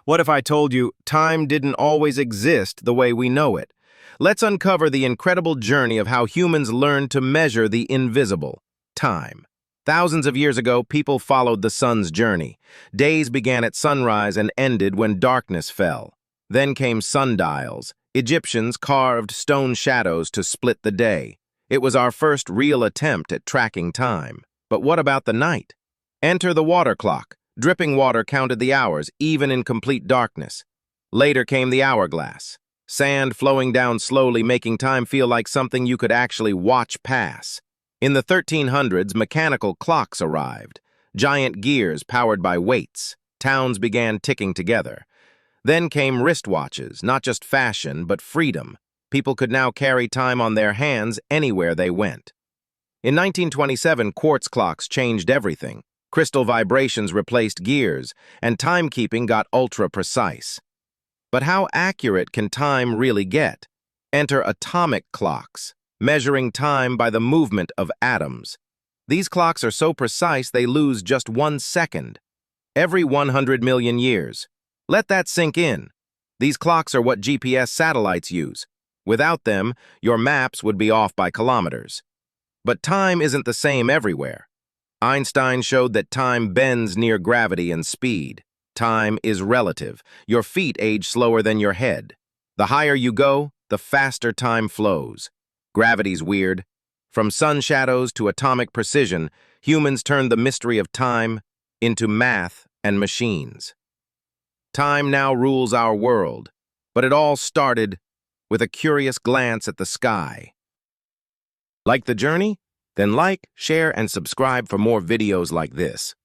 What if I told you time didn't always exist the way we know it? Let's uncover the incredible journey of how humans learned to measure the invisible, time. Thousands of years ago, people followed the sun's journey. Days began at sunrise and ended when darkness fell. Then came sundials. Egyptians carved stone shadows to split the day. It was our first real attempt at tracking time. But what about the night? Enter the water clock. Dripping water counted the hours, even in complete darkness. Later came the hourglass. Sand flowing down slowly, making time feel like something you could actually watch pass. In the 1300s, mechanical clocks arrived. Giant gears powered by weights. Towns began ticking together. Then came wristwatches, not just fashion, but freedom. People could now carry time on their hands anywhere they went. In 1927, quartz clocks changed everything. Crystal vibrations replaced gears, and timekeeping got ultra-precise. But how accurate can time really get? Enter atomic clocks, measuring time by the movement of atoms. These clocks are so precise they lose just 1 second every 100 million years. Let that sink in. These clocks are what GPS satellites use. Without them, your maps would be off by kilometers. But time isn't the same everywhere. Einstein showed that time bends near gravity and speed. Time is relative. Your feet age slower than your head. The higher you go, the faster time flows. Gravity's weird. From sun shadows to atomic precision, humans turned the mystery of time into math and machines. Time now rules our world, but it all started with a curious glance at the sky. Like the journey? Then like, share, and subscribe for more videos like this.